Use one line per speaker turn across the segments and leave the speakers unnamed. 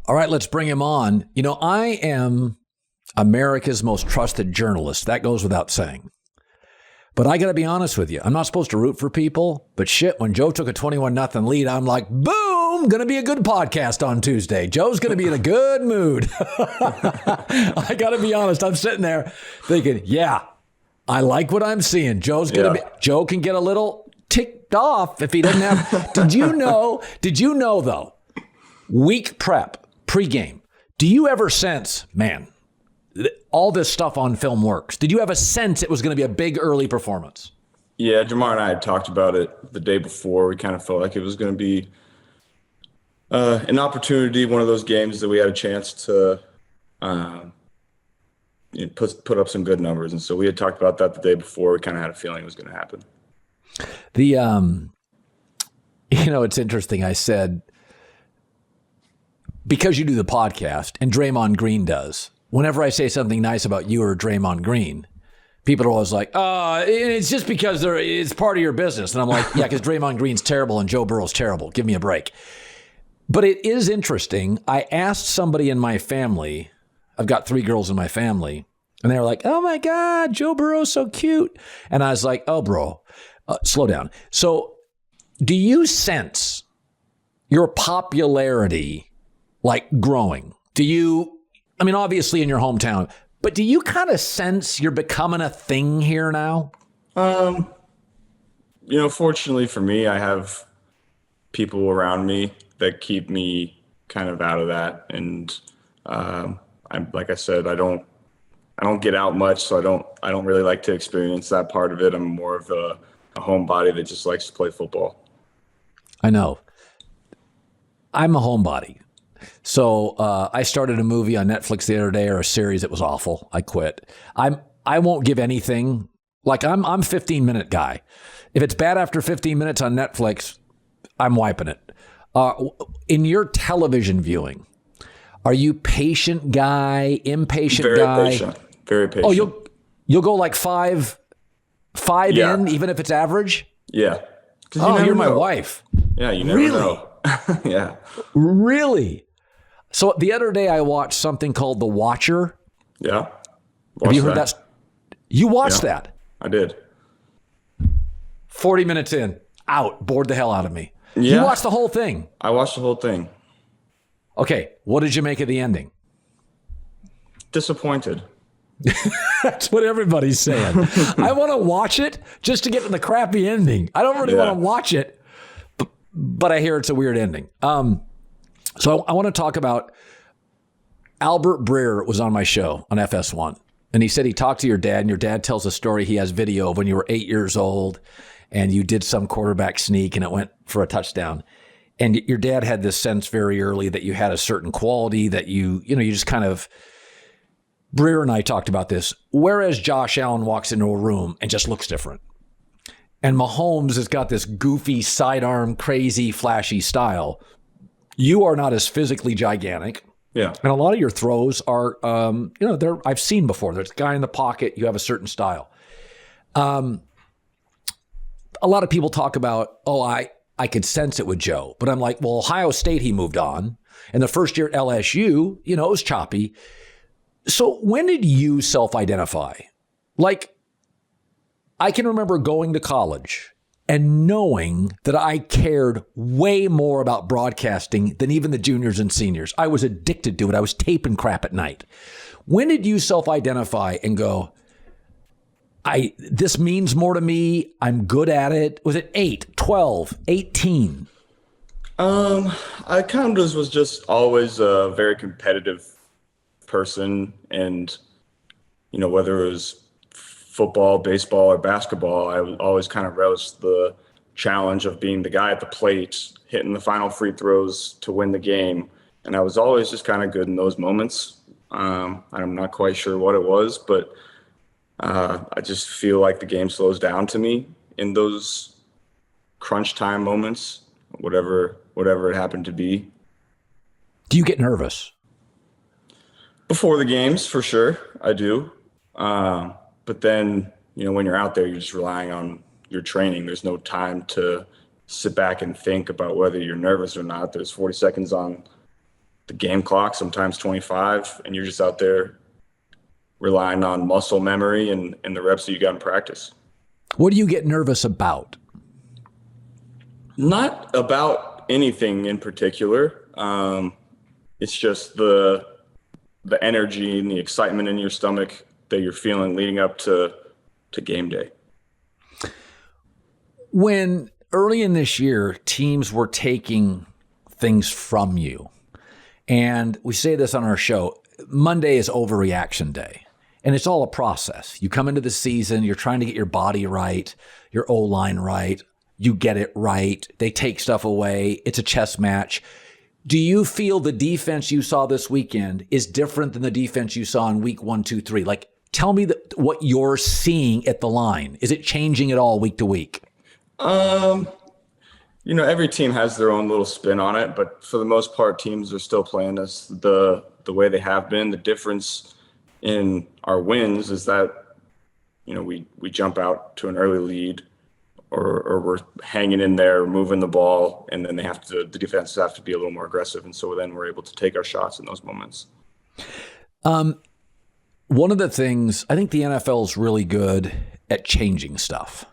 All right, let's bring him on. You know, I am America's most trusted journalist. That goes without saying. But I got to be honest with you. I'm not supposed to root for people, but shit, when Joe took a 21-0 lead, I'm like, boom, going to be a good podcast on Tuesday. Joe's going to be in a good mood. I got to be honest. I'm sitting there thinking, yeah, I like what I'm seeing. Joe can get a little ticked off if he doesn't have. Did you know though, week prep, pregame, do you ever sense, man, all this stuff on film works? Did you have a sense it was going to be a big early performance?
Yeah, Jamar and I had talked about it the day before. We kind of felt like it was going to be an opportunity, one of those games that we had a chance to put up some good numbers. And so we had talked about that the day before. We kind of had a feeling it was going to happen.
It's interesting. I said, because you do the podcast and Draymond Green does, whenever I say something nice about you or Draymond Green, people are always like, it's just because it's part of your business. And I'm like, yeah, because Draymond Green's terrible and Joe Burrow's terrible. Give me a break. But it is interesting. I asked somebody in my family, I've got 3 girls in my family, and they were like, oh my God, Joe Burrow's so cute. And I was like, oh, bro, slow down. So do you sense your popularity like growing? Obviously in your hometown, but do you kind of sense you're becoming a thing here now?
Fortunately for me, I have people around me that keep me kind of out of that. And like I said, I don't get out much, so I don't really like to experience that part of it. I'm more of a homebody that just likes to play football.
I know. I'm a homebody. So I started a movie on Netflix the other day, or a series. It was awful. I quit. I won't give anything. Like I'm 15-minute guy. If it's bad after 15 minutes on Netflix, I'm wiping it. In your television viewing, are you patient guy, impatient guy?
Very patient. Very patient.
Oh, you'll go like five in, even if it's average?
Yeah.
You're my wife.
Yeah, you never know. Yeah.
Really? So the other day I watched something called The Watcher.
Yeah.
Have you heard that? You watched that?
I did.
40 minutes in, out, bored the hell out of me.
Yeah.
You watched the whole thing?
I watched the whole thing.
Okay. What did you make of the ending?
Disappointed.
That's what everybody's saying. I want to watch it just to get to the crappy ending. I don't really want to watch it, but I hear it's a weird ending. So I want to talk about Albert Breer was on my show on FS1. And he said he talked to your dad, and your dad tells a story. He has video of when you were 8 years old and you did some quarterback sneak and it went for a touchdown. And your dad had this sense very early that you had a certain quality that you just kind of, Breer and I talked about this. Whereas Josh Allen walks into a room and just looks different. And Mahomes has got this goofy, sidearm, crazy, flashy style. You are not as physically gigantic.
Yeah.
And a lot of your throws are, I've seen before. There's a guy in the pocket. You have a certain style. A lot of people talk about, I could sense it with Joe. But I'm like, well, Ohio State, he moved on. And the first year at LSU, it was choppy. So when did you self-identify? Like, I can remember going to college and knowing that I cared way more about broadcasting than even the juniors and seniors. I was addicted to it. I was taping crap at night. When did you self-identify and go, this means more to me, I'm good at it? Was it 8, 12, 18?
I kind of was just always a very competitive person, and whether it was football, baseball, or basketball, I always kind of relished the challenge of being the guy at the plate, hitting the final free throws to win the game. And I was always just kind of good in those moments. I'm not quite sure what it was, but I just feel like the game slows down to me in those crunch time moments, whatever it happened to be.
Do you get nervous?
Before the games, for sure, I do. But then, when you're out there, you're just relying on your training. There's no time to sit back and think about whether you're nervous or not. There's 40 seconds on the game clock, sometimes 25, and you're just out there relying on muscle memory and the reps that you got in practice.
What do you get nervous about?
Not about anything in particular. It's just the energy and the excitement in your stomach that you're feeling leading up to game day.
When early in this year, teams were taking things from you, and we say this on our show, Monday is overreaction day, and it's all a process. You come into the season, you're trying to get your body right, your O-line right, you get it right, they take stuff away, it's a chess match. Do you feel the defense you saw this weekend is different than the defense you saw in week 1, 2, 3? Like, tell me what you're seeing at the line. Is it changing at all week to week?
Every team has their own little spin on it, but for the most part, teams are still playing us the way they have been. The difference in our wins is that, we jump out to an early lead or we're hanging in there, moving the ball, and then the defenses have to be a little more aggressive. And so then we're able to take our shots in those moments.
One of the things, I think the NFL is really good at changing stuff.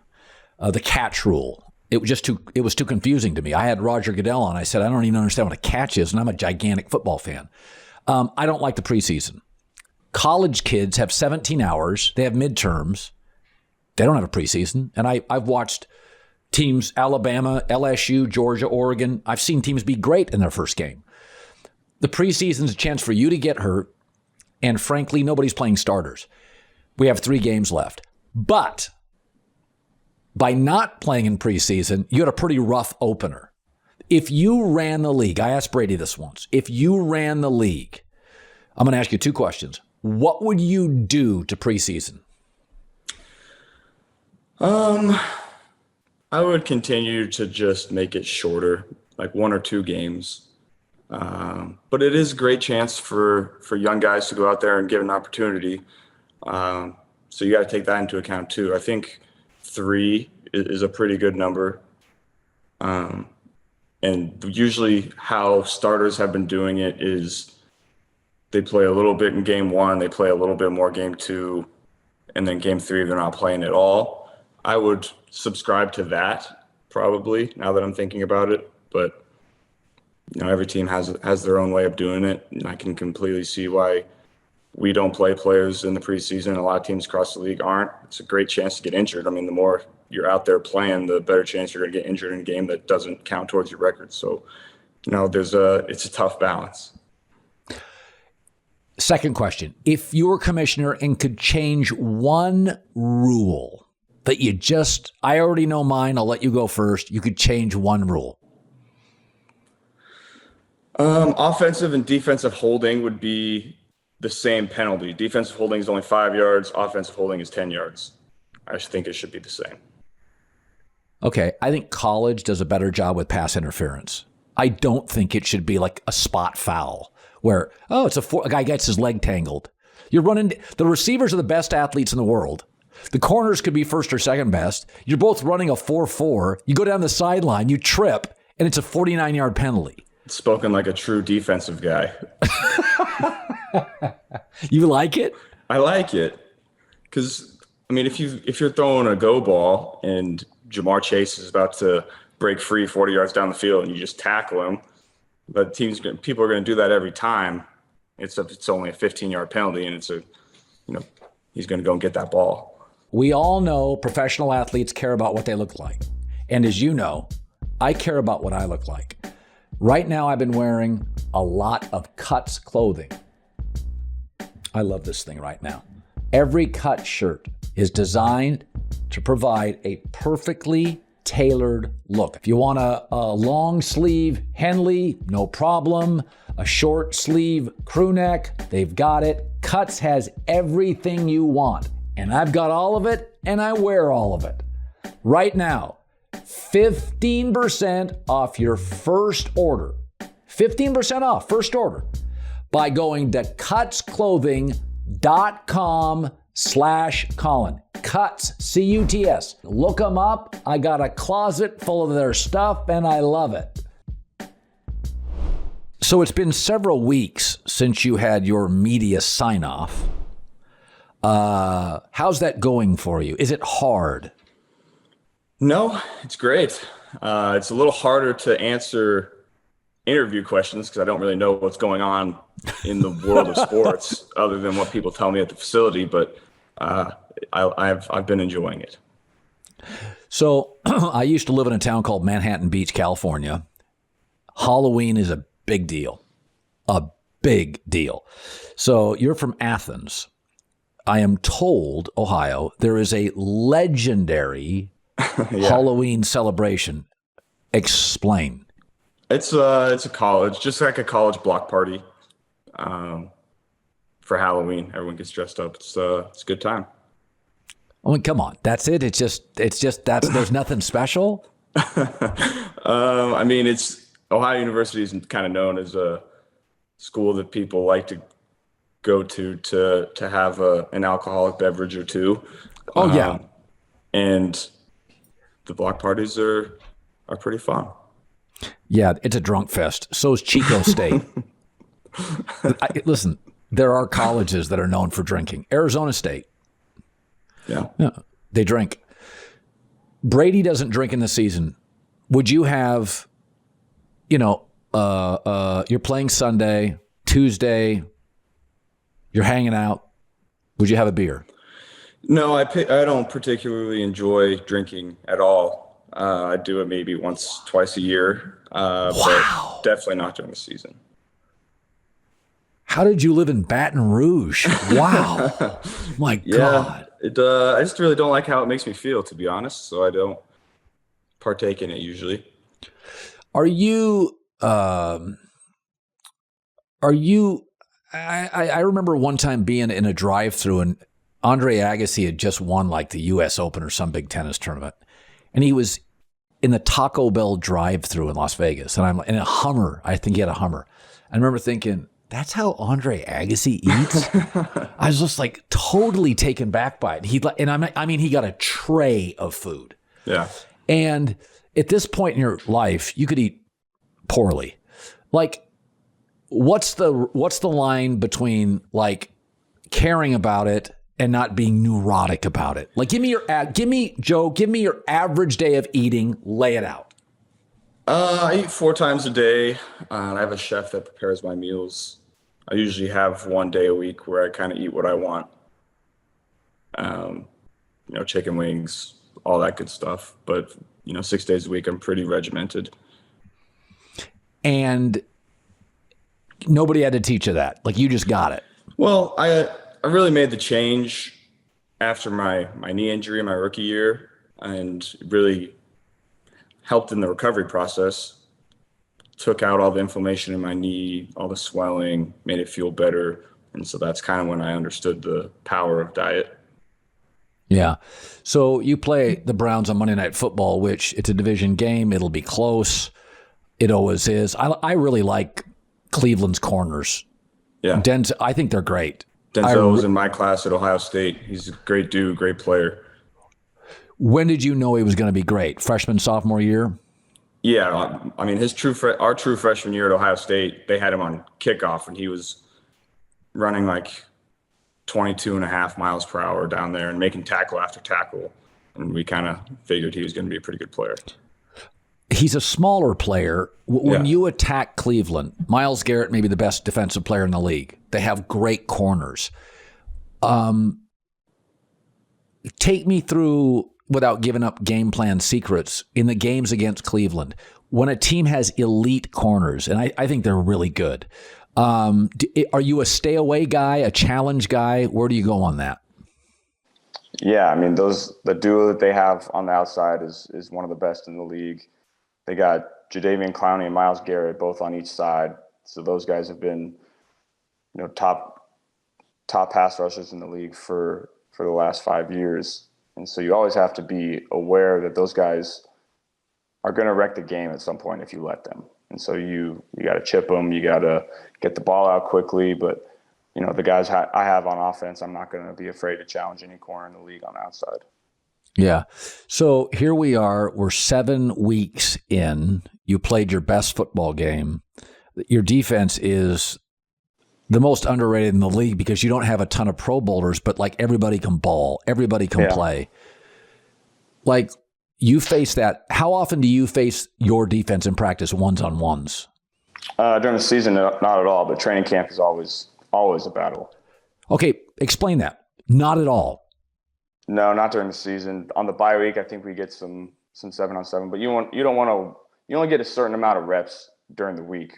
The catch rule. It was too confusing to me. I had Roger Goodell on. I said, I don't even understand what a catch is, and I'm a gigantic football fan. I don't like the preseason. College kids have 17 hours. They have midterms. They don't have a preseason. And I've watched teams, Alabama, LSU, Georgia, Oregon. I've seen teams be great in their first game. The preseason is a chance for you to get hurt. And frankly, nobody's playing starters. We have 3 games left. But by not playing in preseason, you had a pretty rough opener. If you ran the league, I asked Brady this once, if you ran the league, I'm going to ask you 2 questions. What would you do to preseason?
I would continue to just make it shorter, like 1 or 2 games. But it is a great chance for young guys to go out there and get an opportunity. So you got to take that into account too. I think 3 is a pretty good number. And usually how starters have been doing it is they play a little bit in game 1, they play a little bit more game 2, and then game 3, they're not playing at all. I would subscribe to that probably now that I'm thinking about it, but every team has their own way of doing it, and I can completely see why we don't play players in the preseason. A lot of teams across the league aren't. It's a great chance to get injured. I mean, the more you're out there playing, the better chance you're going to get injured in a game that doesn't count towards your record. So, it's a tough balance.
Second question. If you were commissioner and could change one rule that I already know mine, I'll let you go first. You could change one rule.
Offensive and defensive holding would be the same penalty. Defensive holding is only 5 yards. Offensive holding is 10 yards. I think it should be the same.
Okay. I think college does a better job with pass interference. I don't think it should be like a spot foul where, a guy gets his leg tangled. You're running, the receivers are the best athletes in the world. The corners could be first or second best. You're both running a 4.4. You go down the sideline, you trip, and it's a 49-yard penalty.
Spoken like a true defensive guy.
You like it?
I like it. Because, if you're throwing a go ball and Jamar Chase is about to break free 40 yards down the field and you just tackle him, but people are going to do that every time. It's only a 15-yard penalty, and he's going to go and get that ball.
We all know professional athletes care about what they look like. And as you know, I care about what I look like. Right now, I've been wearing a lot of Cuts clothing. I love this thing right now. Every Cut shirt is designed to provide a perfectly tailored look. If you want a long sleeve Henley, no problem. A short sleeve crew neck, they've got it. Cuts has everything you want. And I've got all of it, and I wear all of it. Right now, 15% off your first order. 15% off first order by going to cutsclothing.com/Colin. Cuts, C-U-T-S. Look them up. I got a closet full of their stuff, and I love it. So it's been several weeks since you had your media sign-off. How's that going for you? Is it hard?
No, it's great. It's a little harder to answer interview questions because I don't really know what's going on in the world of sports other than what people tell me at the facility, but I've been enjoying it.
So I used to live in a town called Manhattan Beach, California. Halloween is a big deal. A big deal. So you're from Athens. I am told, Ohio, there is a legendary Halloween celebration. Explain.
It's a college, just like a college block party for Halloween. Everyone gets dressed up. It's a good time.
I mean, come on. That's it. It's just there's nothing special.
I mean, Ohio University is kind of known as a school that people like to go to have an alcoholic beverage or two.
Oh yeah.
And the block parties are pretty fun.
Yeah, it's a drunk fest. So is Chico State. Listen, there are colleges that are known for drinking. Arizona State.
Yeah,
they drink. Brady doesn't drink in the season. Would you have, you're playing Sunday, Tuesday, you're hanging out. Would you have a beer?
No, I don't particularly enjoy drinking at all. I do it maybe once, twice a year,
wow.
But definitely not during the season.
How did you live in Baton Rouge? Wow. My God.
I just really don't like how it makes me feel, to be honest, so I don't partake in it usually.
I remember one time being in a drive-thru and Andre Agassi had just won like the U.S. Open or some big tennis tournament. And he was in the Taco Bell drive-thru in Las Vegas. And I'm in a Hummer. I think he had a Hummer. I remember thinking, that's how Andre Agassi eats? I was just like totally taken back by it. He got a tray of food.
Yeah.
And at this point in your life, you could eat poorly. Like, what's the line between like caring about it and not being neurotic about it? Like, give me your average day of eating. Lay it out.
I eat 4 times a day. I have a chef that prepares my meals. I usually have one day a week where I kind of eat what I want. Chicken wings, all that good stuff. But 6 days a week, I'm pretty regimented.
And nobody had to teach you that. Like, you just got it.
Well, I really made the change after my knee injury my rookie year, and really helped in the recovery process. Took out all the inflammation in my knee, all the swelling, made it feel better. And so that's kind of when I understood the power of diet.
Yeah. So you play the Browns on Monday Night Football, which it's a division game. It'll be close. It always is. I really like Cleveland's corners.
Yeah.
Denzel, I think they're great.
Denzel was in my class at Ohio State. He's a great dude, great player.
When did you know he was going to be great? Freshman, sophomore year?
Yeah. I mean, our true freshman year at Ohio State, they had him on kickoff, and he was running like 22 and a half miles per hour down there and making tackle after tackle. And we kind of figured he was going to be a pretty good player.
He's a smaller player. When you attack Cleveland, Myles Garrett may be the best defensive player in the league. They have great corners. Take me through, without giving up game plan secrets, in the games against Cleveland, when a team has elite corners, and I think they're really good. Are you a stay away guy, a challenge guy? Where do you go on that?
Yeah, I mean, the duo that they have on the outside is one of the best in the league. They got Jadeveon Clowney and Myles Garrett both on each side. So those guys have been, top pass rushers in the league for the last 5 years. And so you always have to be aware that those guys are going to wreck the game at some point if you let them. And so you got to chip them. You got to get the ball out quickly. But, the guys I have on offense, I'm not going to be afraid to challenge any corner in the league on the outside.
Yeah. So here we are. We're 7 weeks in. You played your best football game your defense is the most underrated in the league because you don't have a ton of Pro Bowlers, but like everybody can ball, everybody can play. Like you face that. How often do you face your defense in practice ones-on-ones?
During the season, not at all, but training camp is always a battle.
Okay, explain that. Not at all.
No, not during the season. On the bye week, I think we get some 7-on-7, but you only get a certain amount of reps during the week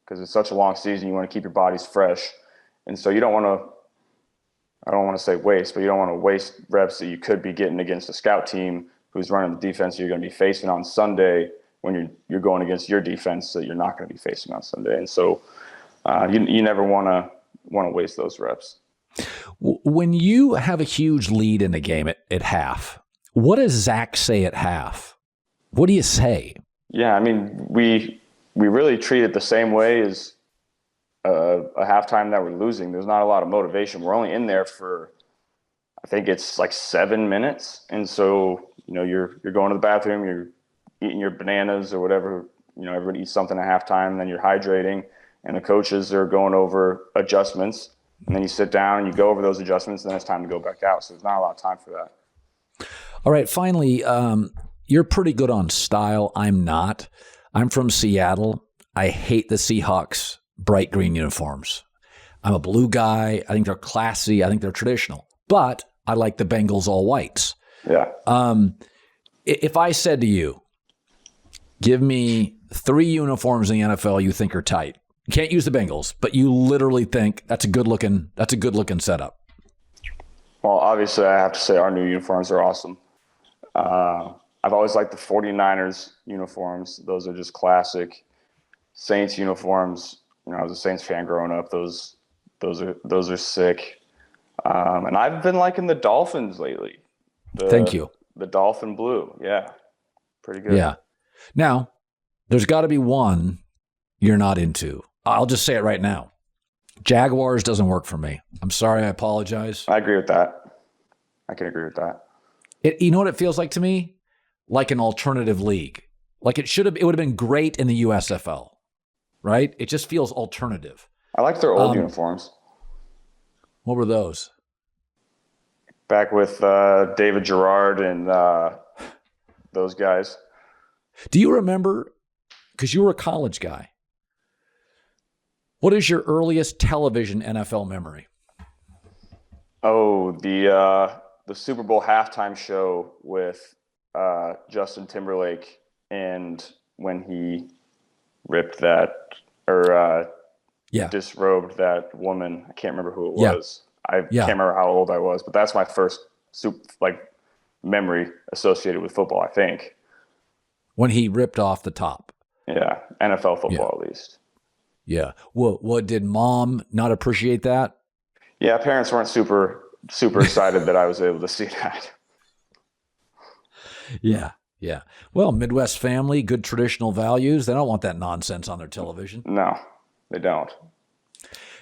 because it's such a long season. You want to keep your bodies fresh, and so you don't want to. I don't want to say waste, but you don't want to waste reps that you could be getting against a scout team who's running the defense you're going to be facing on Sunday when you're going against your defense that you're not going to be facing on Sunday, and so you never want to waste those reps.
When you have a huge lead in a game at half, what does Zach say at half? What do you say? Yeah,
I mean, we really treat it the same way as a halftime that we're losing. There's not a lot of motivation. We're only in there for, I think it's like 7 minutes. And so, you're going to the bathroom, you're eating your bananas or whatever, everybody eats something at halftime, and then you're hydrating, and the coaches are going over adjustments. And then you sit down and you go over those adjustments, and then it's time to go back out. So there's not a lot of time for that.
All right. Finally, you're pretty good on style. I'm not. I'm from Seattle. I hate the Seahawks bright green uniforms. I'm a blue guy. I think they're classy. I think they're traditional. But I like the Bengals all whites.
Yeah.
If I said to you, give me 3 uniforms in the NFL you think are tight. You can't use the Bengals, but you literally think that's a good looking setup.
Well, obviously I have to say our new uniforms are awesome. I've always liked the 49ers uniforms. Those are just classic. Saints uniforms, I was a Saints fan growing up. Those are sick. And I've been liking the Dolphins lately.
Thank you.
The Dolphin blue. Yeah. Pretty good.
Yeah. Now, there's got to be one you're not into. I'll just say it right now. Jaguars doesn't work for me. I'm sorry. I apologize.
I agree with that. I can agree with that.
You know what it feels like to me? Like an alternative league. Like it would have been great in the USFL, right? It just feels alternative.
I like their old uniforms.
What were those?
Back with David Gerard and those guys.
Do you remember, because you were a college guy, what is your earliest television NFL memory?
Oh, the Super Bowl halftime show with Justin Timberlake, and when he ripped that or disrobed that woman. I can't remember who it was. I can't remember how old I was, but that's my first memory associated with football, I think.
When he ripped off the top.
Yeah, NFL football at least.
Yeah. What did mom not appreciate that?
Yeah, parents weren't super excited that I was able to see that.
Yeah. Well, Midwest family, good traditional values. They don't want that nonsense on their television.
No, they don't.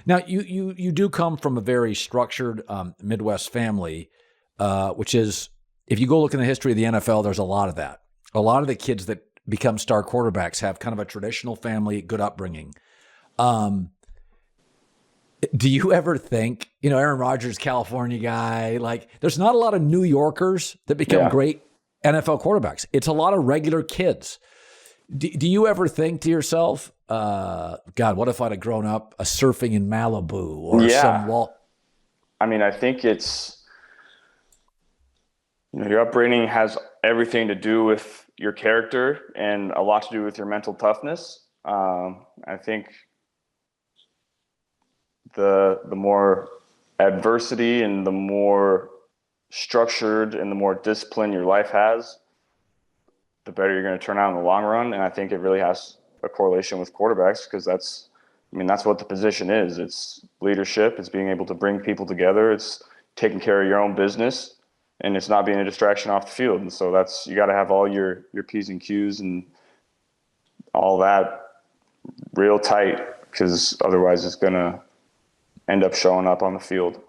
Now, you do come from a very structured Midwest family, which is, if you go look in the history of the NFL, there's a lot of that. A lot of the kids that become star quarterbacks have kind of a traditional family, good upbringing. Do you ever think, Aaron Rodgers, California guy, like there's not a lot of New Yorkers that become great NFL quarterbacks. It's a lot of regular kids. Do you ever think to yourself, God, what if I'd have grown up surfing in Malibu or some wall?
I mean, I think it's, your upbringing has everything to do with your character and a lot to do with your mental toughness. I think the more adversity and the more structured and the more discipline your life has, the better you're going to turn out in the long run. And I think it really has a correlation with quarterbacks because that's what the position is. It's leadership. It's being able to bring people together. It's taking care of your own business, and it's not being a distraction off the field. And so you got to have all your P's and Q's and all that real tight, because otherwise it's going to end up showing up on the field.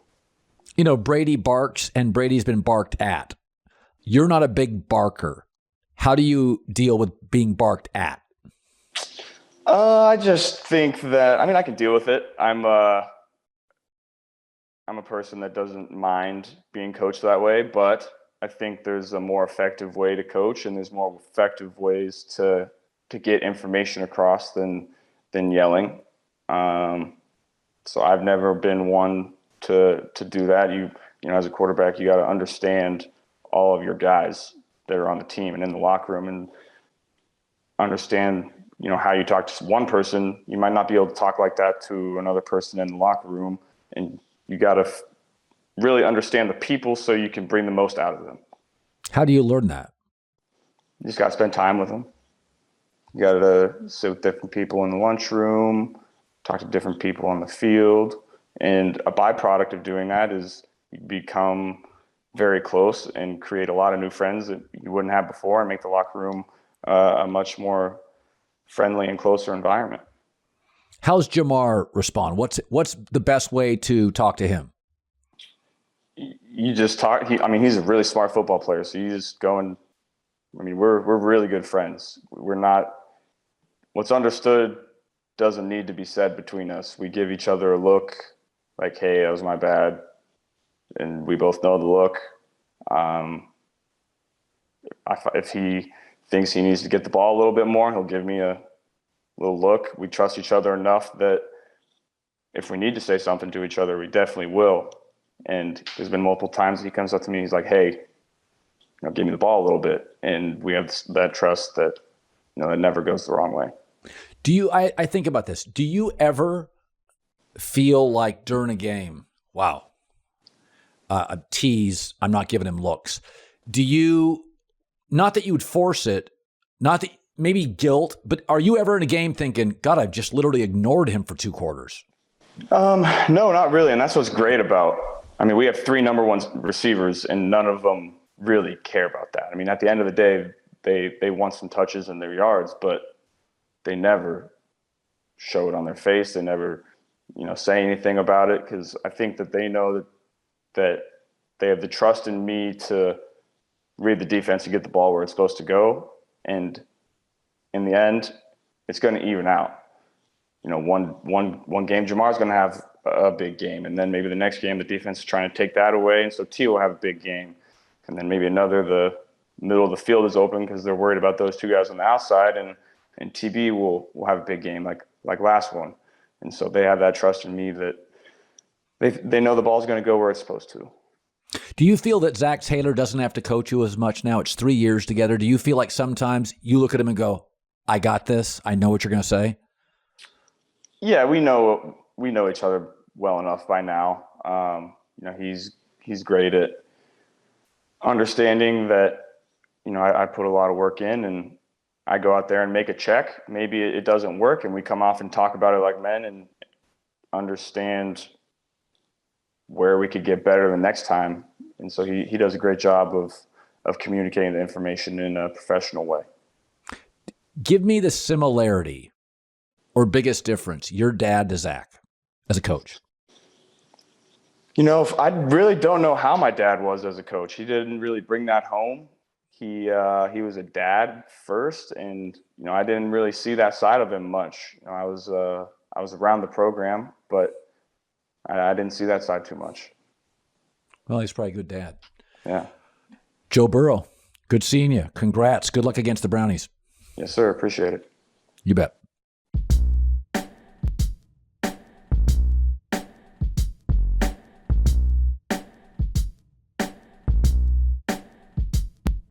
Brady barks and Brady's been barked at. You're not a big barker. How do you deal with being barked at?
I just think that, I mean, I can deal with it. I'm a person that doesn't mind being coached that way, but I think there's a more effective way to coach, and there's more effective ways to get information across than yelling. So I've never been one to do that. You know, as a quarterback, you got to understand all of your guys that are on the team and in the locker room, and understand, you know, how you talk to one person. You might not be able to talk like that to another person in the locker room, and you got to really understand the people so you can bring the most out of them.
How do you learn that?
You just got to spend time with them. You got to sit with different people in the lunchroom, talk to different people on the field. And a byproduct of doing that is you become very close and create a lot of new friends that you wouldn't have before, and make the locker room a much more friendly and closer environment.
How's Jamar respond? What's the best way to talk to him?
You just talk. He's a really smart football player. So you just go and, we're really good friends. We're not, what's understood doesn't need to be said between us. We give each other a look like, hey, that was my bad. And we both know the look. If he thinks he needs to get the ball a little bit more, he'll give me a little look. We trust each other enough that if we need to say something to each other, we definitely will. And there's been multiple times he comes up to me, he's like, hey, give me the ball a little bit. And we have that trust that, it never goes the wrong way.
Do you, I think about this. Do you ever feel like during a game, wow, a tease, I'm not giving him looks. Do you, not that you would force it, not that maybe guilt, but are you ever in a game thinking, God, I've just literally ignored him for 2 quarters?
No, not really. And that's what's great about, we have 3 number 1 receivers, and none of them really care about that. At the end of the day, they want some touches in their yards, but they never show it on their face. They never, say anything about it, because I think that they know that they have the trust in me to read the defense and get the ball where it's supposed to go. And in the end, it's going to even out. One game, Jamar's going to have a big game, and then maybe the next game, the defense is trying to take that away, and so T will have a big game. And then maybe another, the middle of the field is open because they're worried about those 2 guys on the outside, and TB will have a big game like last one. And so they have that trust in me that they know the ball's going to go where it's supposed to.
Do you feel that Zach Taylor doesn't have to coach you as much now? It's 3 years together. Do you feel like sometimes you look at him and go, I got this. I know what you're going to say?
Yeah, we know each other well enough by now. He's great at understanding that, I put a lot of work in, and I go out there and make a check. Maybe it doesn't work, and we come off and talk about it like men and understand where we could get better the next time. And so he does a great job of communicating the information in a professional way.
Give me the similarity or biggest difference, your dad to Zach as a coach.
I really don't know how my dad was as a coach. He didn't really bring that home. He was a dad first, and I didn't really see that side of him much. I was around the program, but I didn't see that side too much.
Well, he's probably a good dad.
Yeah.
Joe Burrow, good seeing you. Congrats. Good luck against the Brownies.
Yes, sir. Appreciate it.
You bet.